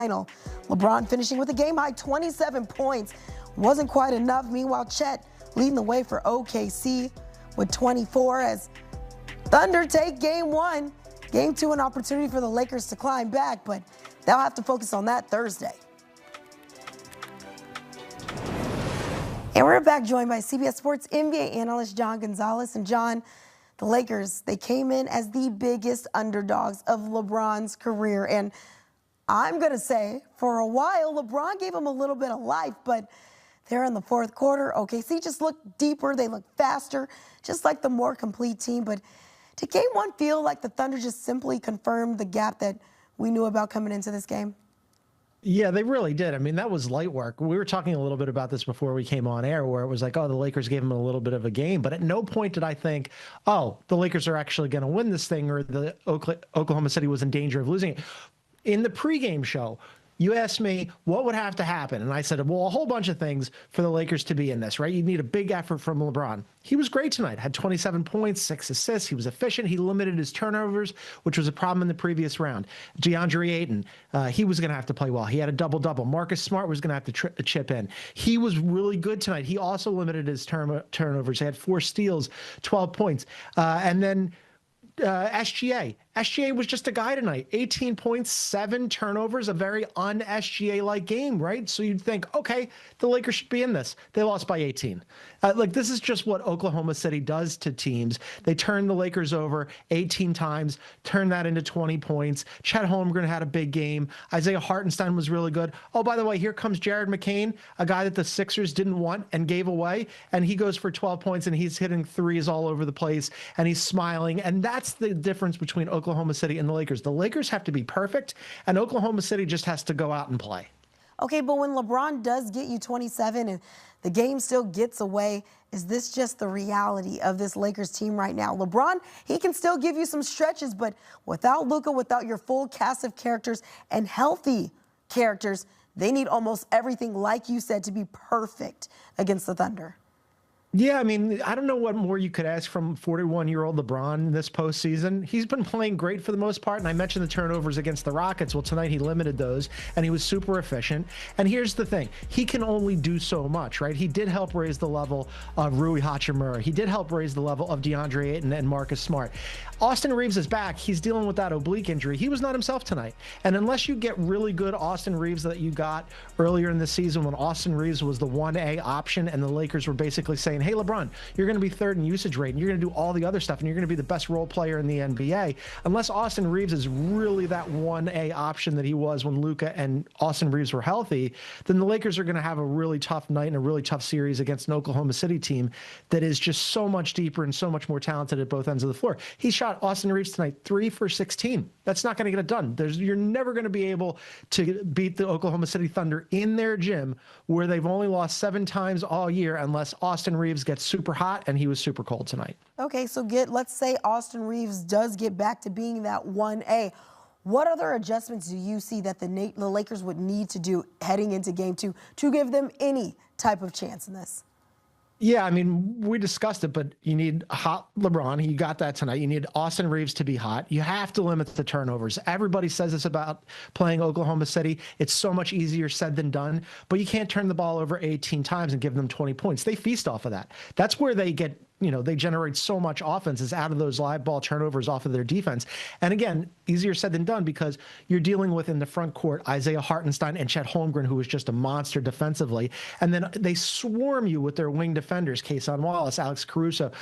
final. LeBron finishing with a game-high 27 points. Wasn't quite enough. Meanwhile, Chet leading the way for OKC with 24 as Thunder take game one. Game two, an opportunity for the Lakers to climb back, but they'll have to focus on that Thursday. And we're back joined by CBS Sports NBA analyst John Gonzalez. And John, the Lakers, they came in as the biggest underdogs of LeBron's career. And I'm going to say, for a while, LeBron gave him a little bit of life, but there in the fourth quarter, OKC just looked deeper. They looked faster, just like the more complete team. But did game one feel like the Thunder just simply confirmed the gap that we knew about coming into this game? Yeah, they really did. I mean, that was light work. We were talking a little bit about this before we came on air, where it was like, oh, the Lakers gave them a little bit of a game. But at no point did I think, oh, the Lakers are actually going to win this thing, or the Oklahoma City was in danger of losing it. In the pregame show, you asked me what would have to happen. And I said, well, a whole bunch of things for the Lakers to be in this, right? You need a big effort from LeBron. He was great tonight, had 27 points, 6 assists. He was efficient. He limited his turnovers, which was a problem in the previous round. DeAndre Ayton, he was going to have to play well. He had a double-double. Marcus Smart was going to have to chip in. He was really good tonight. He also limited his turnovers. He had 4 steals, 12 points. And then SGA. SGA was just a guy tonight. 18 points, 7 turnovers, a very un-SGA-like game, right? So you'd think, okay, the Lakers should be in this. They lost by 18. This is just what Oklahoma City does to teams. They turn the Lakers over 18 times, turn that into 20 points. Chet Holmgren had a big game. Isaiah Hartenstein was really good. Oh, by the way, here comes Jared McCain, a guy that the Sixers didn't want and gave away, and he goes for 12 points, and he's hitting threes all over the place, and he's smiling, and that's the difference between Oklahoma City and the Lakers. The Lakers have to be perfect, and Oklahoma City just has to go out and play. Okay, but when LeBron does get you 27 and the game still gets away, is this just the reality of this Lakers team right now? LeBron, he can still give you some stretches, but without Luka, without your full cast of characters and healthy characters, they need almost everything, like you said, to be perfect against the Thunder. Yeah, I mean, I don't know what more you could ask from 41-year-old LeBron this postseason. He's been playing great for the most part, and I mentioned the turnovers against the Rockets. Well, tonight he limited those, and he was super efficient. And here's the thing. He can only do so much, right? He did help raise the level of Rui Hachimura. He did help raise the level of DeAndre Ayton and Marcus Smart. Austin Reeves is back. He's dealing with that oblique injury. He was not himself tonight. And unless you get really good Austin Reeves that you got earlier in the season when Austin Reeves was the 1A option and the Lakers were basically saying, hey, LeBron, you're going to be third in usage rate, and you're going to do all the other stuff, and you're going to be the best role player in the NBA. Unless Austin Reeves is really that 1A option that he was when Luka and Austin Reeves were healthy, then the Lakers are going to have a really tough night and a really tough series against an Oklahoma City team that is just so much deeper and so much more talented at both ends of the floor. He shot Austin Reeves tonight 3 for 16. That's not going to get it done. You're never going to be able to beat the Oklahoma City Thunder in their gym, where they've only lost 7 times all year, unless Austin Reeves gets super hot, and he was super cold tonight. Okay, so let's say Austin Reeves does get back to being that 1A. What other adjustments do you see that the Lakers would need to do heading into game 2 to give them any type of chance in this? Yeah, I mean, we discussed it, but you need hot LeBron. You got that tonight. You need Austin Reeves to be hot. You have to limit the turnovers. Everybody says this about playing Oklahoma City. It's so much easier said than done, but you can't turn the ball over 18 times and give them 20 points. They feast off of that. That's where they get, they generate so much offense is out of those live ball turnovers off of their defense. And again, easier said than done, because you're dealing with in the front court Isaiah Hartenstein and Chet Holmgren, who is just a monster defensively. And then they swarm you with their wing defenders, Kason Wallace, Alex Caruso,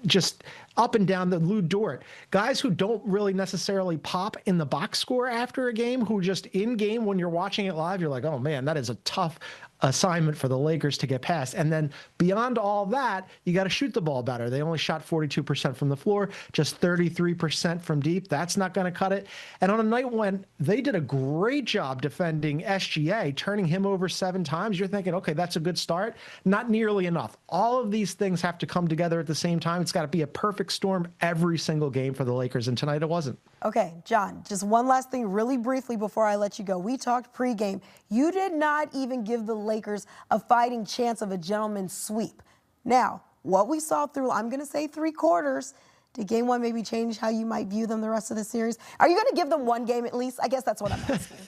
just up and down the Lou Dort, guys who don't really necessarily pop in the box score after a game, who just in game, when you're watching it live, you're like, oh man, that is a tough assignment for the Lakers to get past. And then beyond all that, you got to shoot the ball better. They only shot 42% from the floor, just 33% from deep. That's not going to cut it. And on a night when they did a great job defending SGA, turning him over 7 times, you're thinking, okay, that's a good start. Not nearly enough. All of these things have to come together at the same time. It's got to be a perfect storm every single game for the Lakers, and tonight it wasn't. Okay, John, just one last thing really briefly before I let you go. We talked pregame. You did not even give the Lakers a fighting chance of a gentleman's sweep. Now, what we saw through, I'm going to say 3 quarters, did game 1 maybe change how you might view them the rest of the series? Are you going to give them 1 game at least? I guess that's what I'm asking.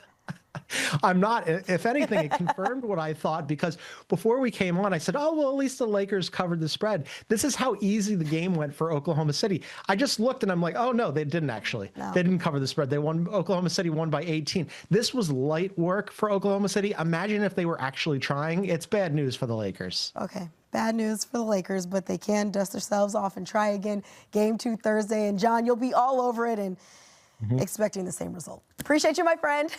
I'm not. If anything, it confirmed what I thought, because before we came on, I said, oh, well, at least the Lakers covered the spread. This is how easy the game went for Oklahoma City. I just looked and I'm like, oh, no, they didn't actually. No. They didn't cover the spread. They won. Oklahoma City won by 18. This was light work for Oklahoma City. Imagine if they were actually trying. It's bad news for the Lakers. Okay. Bad news for the Lakers, but they can dust themselves off and try again. Game 2 Thursday. And, John, you'll be all over it and expecting the same result. Appreciate you, my friend.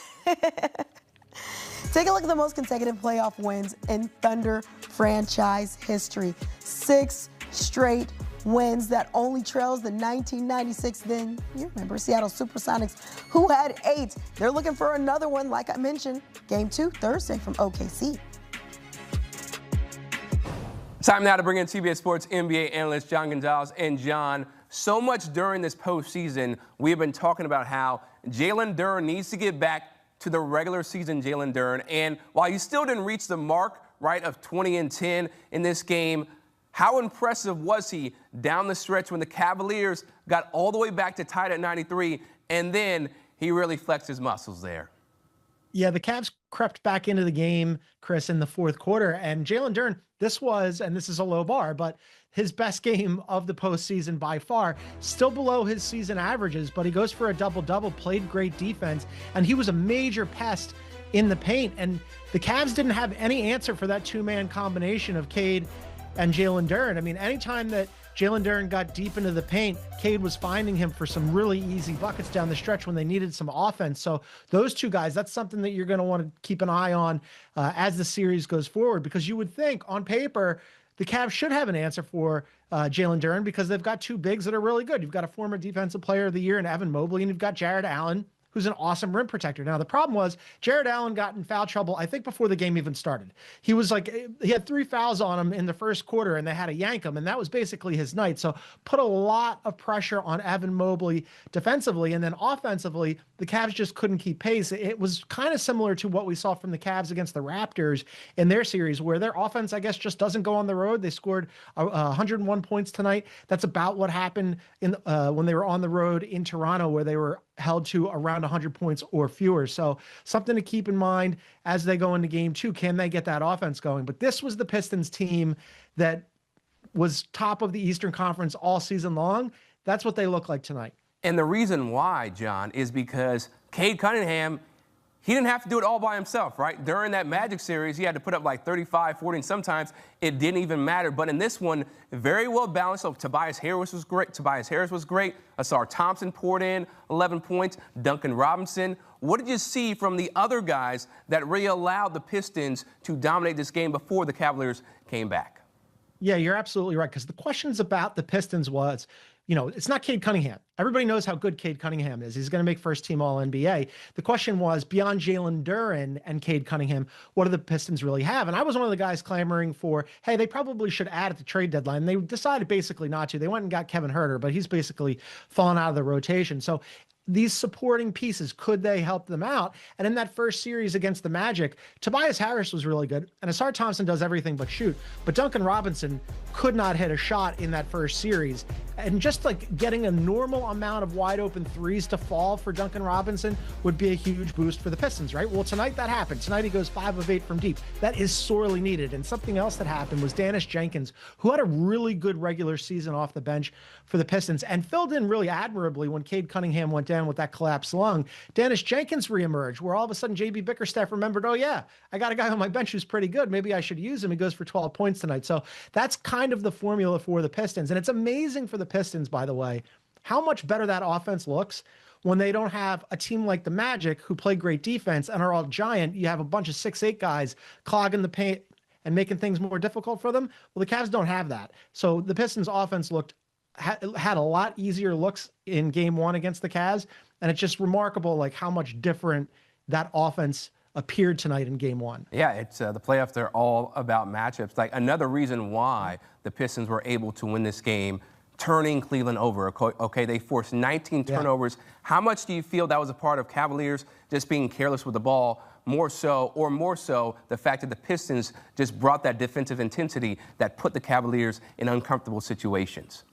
Take a look at the most consecutive playoff wins in Thunder franchise history. 6 straight wins. That only trails the 1996, then, you remember, Seattle Supersonics, who had 8. They're looking for another one, like I mentioned. Game 2 Thursday from OKC. Time now to bring in CBS Sports NBA analyst John Gonzalez. And John, so much during this postseason, we have been talking about how Jalen Duren needs to get back to the regular season Jalen Duren. And while he still didn't reach the mark, right, of 20 and 10 in this game, how impressive was he down the stretch when the Cavaliers got all the way back to tied at 93, and then he really flexed his muscles there? Yeah, the Cavs crept back into the game, Chris, in the fourth quarter. And Jalen Duren, this is a low bar, but his best game of the postseason by far. Still below his season averages, but he goes for a double-double, played great defense, and he was a major pest in the paint. And the Cavs didn't have any answer for that two-man combination of Cade and Jalen Duren. I mean, anytime that Jalen Duren got deep into the paint, Cade was finding him for some really easy buckets down the stretch when they needed some offense. So those two guys, that's something that you're going to want to keep an eye on as the series goes forward, because you would think on paper the Cavs should have an answer for Jalen Duren, because they've got two bigs that are really good. You've got a former Defensive Player of the Year in Evan Mobley, and you've got Jared Allen, who's an awesome rim protector. Now, the problem was Jared Allen got in foul trouble, I think, before the game even started. He had 3 fouls on him in the first quarter, and they had to yank him, and that was basically his night. So put a lot of pressure on Evan Mobley defensively, and then offensively, the Cavs just couldn't keep pace. It was kind of similar to what we saw from the Cavs against the Raptors in their series, where their offense, I guess, just doesn't go on the road. They scored 101 points tonight. That's about what happened when they were on the road in Toronto, where they were held to around 100 points or fewer. So something to keep in mind as they go into game 2. Can they get that offense going? But this was the Pistons team that was top of the Eastern Conference all season long. That's what they look like tonight. And the reason why, John, is because Cade Cunningham, he didn't have to do it all by himself, right? During that Magic series, he had to put up like 35, 40, and sometimes it didn't even matter. But in this one, very well balanced. So Tobias Harris was great. Asar Thompson poured in 11 points. Duncan Robinson. What did you see from the other guys that really allowed the Pistons to dominate this game before the Cavaliers came back? Yeah, you're absolutely right, because the questions about the Pistons was, it's not Cade Cunningham. Everybody knows how good Cade Cunningham is. He's going to make first-team All-NBA. The question was, beyond Jalen Duren and Cade Cunningham, what do the Pistons really have? And I was one of the guys clamoring for, hey, they probably should add at the trade deadline. And they decided basically not to. They went and got Kevin Huerter, but he's basically fallen out of the rotation. So these supporting pieces, could they help them out? And in that first series against the Magic, Tobias Harris was really good, and Asar Thompson does everything but shoot. But Duncan Robinson could not hit a shot in that first series. And just like getting a normal amount of wide open threes to fall for Duncan Robinson would be a huge boost for the Pistons, right? Well, tonight that happened. Tonight he goes 5 of 8 from deep. That is sorely needed. And something else that happened was Dennis Jenkins, who had a really good regular season off the bench for the Pistons and filled in really admirably when Cade Cunningham went down with that collapsed lung. Dennis Jenkins reemerged, where all of a sudden JB Bickerstaff remembered, oh yeah, I got a guy on my bench who's pretty good. Maybe I should use him. He goes for 12 points tonight. So that's kind of the formula for the Pistons. And it's amazing for the Pistons, by the way, how much better that offense looks when they don't have a team like the Magic, who play great defense and are all giant. You have a bunch of 6'8" guys clogging the paint and making things more difficult for them. Well, the Cavs don't have that. So the Pistons offense had a lot easier looks in game 1 against the Cavs. And it's just remarkable, like, how much different that offense appeared tonight in game 1. Yeah, it's the playoffs. They're all about matchups. Like, another reason why the Pistons were able to win this game, turning Cleveland over. Okay, they forced 19 turnovers. Yeah. How much do you feel that was a part of Cavaliers just being careless with the ball, more so the fact that the Pistons just brought that defensive intensity that put the Cavaliers in uncomfortable situations?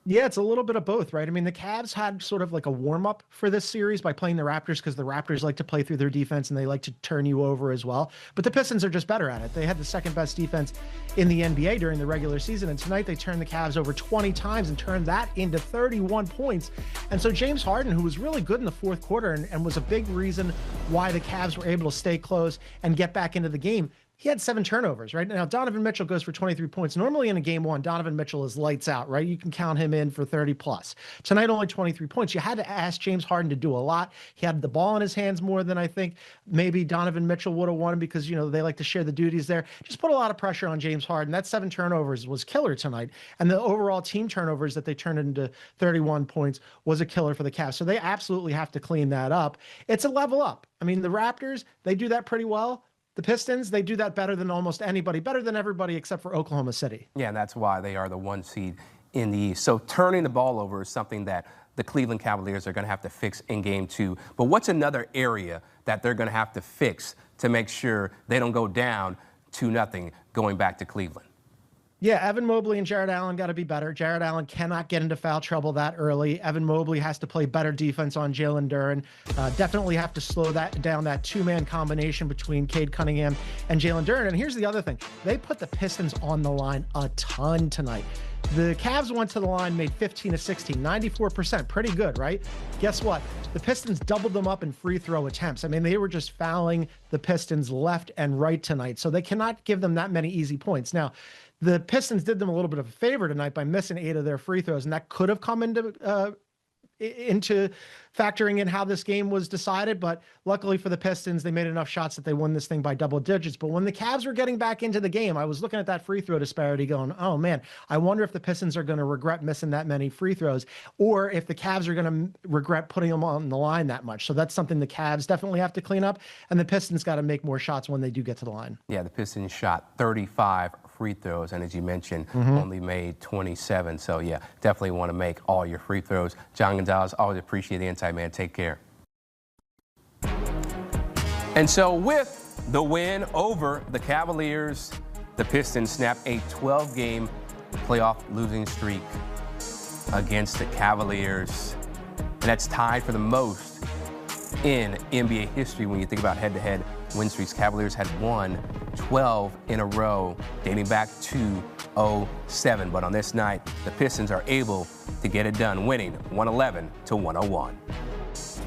Yeah, it's a little bit of both, right? I mean, the Cavs had sort of like a warm up for this series by playing the Raptors because the Raptors like to play through their defense and they like to turn you over as well. But the Pistons are just better at it. They had the second best defense in the NBA during the regular season. And tonight they turned the Cavs over 20 times and turned that into 31 points. And so James Harden, who was really good in the fourth quarter and was a big reason why the Cavs were able to stay close and get back into the game, he had 7 turnovers, right? Now, Donovan Mitchell goes for 23 points. Normally in a game one, Donovan Mitchell is lights out, right? You can count him in for 30 plus. Tonight, only 23 points. You had to ask James Harden to do a lot. He had the ball in his hands more than I think maybe Donovan Mitchell would have wanted because, they like to share the duties there. Just put a lot of pressure on James Harden. That 7 turnovers was killer tonight. And the overall team turnovers that they turned into 31 points was a killer for the Cavs. So they absolutely have to clean that up. It's a level up. I mean, the Raptors, they do that pretty well. The Pistons, they do that better than almost anybody, better than everybody except for Oklahoma City. Yeah, and that's why they are the 1 seed in the East. So turning the ball over is something that the Cleveland Cavaliers are going to have to fix in game 2. But what's another area that they're going to have to fix to make sure they don't go down 2-0 going back to Cleveland? Yeah, Evan Mobley and Jared Allen got to be better. Jared Allen cannot get into foul trouble that early. Evan Mobley has to play better defense on Jalen Duren. Definitely have to slow that down, that 2-man combination between Cade Cunningham and Jalen Duren. And here's the other thing. They put the Pistons on the line a ton tonight. The Cavs went to the line, made 15 of 16, 94%. Pretty good, right? Guess what? The Pistons doubled them up in free throw attempts. I mean, they were just fouling the Pistons left and right tonight. So they cannot give them that many easy points. Now, the Pistons did them a little bit of a favor tonight by missing 8 of their free throws, and that could have come into factoring in how this game was decided. But luckily for the Pistons, they made enough shots that they won this thing by double digits. But when the Cavs were getting back into the game, I was looking at that free throw disparity going, oh man, I wonder if the Pistons are going to regret missing that many free throws or if the Cavs are going to regret putting them on the line that much. So that's something the Cavs definitely have to clean up. And the Pistons got to make more shots when they do get to the line. Yeah, the Pistons shot 35 free throws, and as you mentioned, only made 27. So yeah, definitely want to make all your free throws. John Gonzalez, always appreciate the insight, man. Take care. And so with the win over the Cavaliers, the Pistons snap a 12-game playoff losing streak against the Cavaliers. And that's tied for the most in NBA history when you think about head-to-head win streaks. Cavaliers had won 12 in a row dating back to 2007. But on this night, the Pistons are able to get it done, winning 111-101.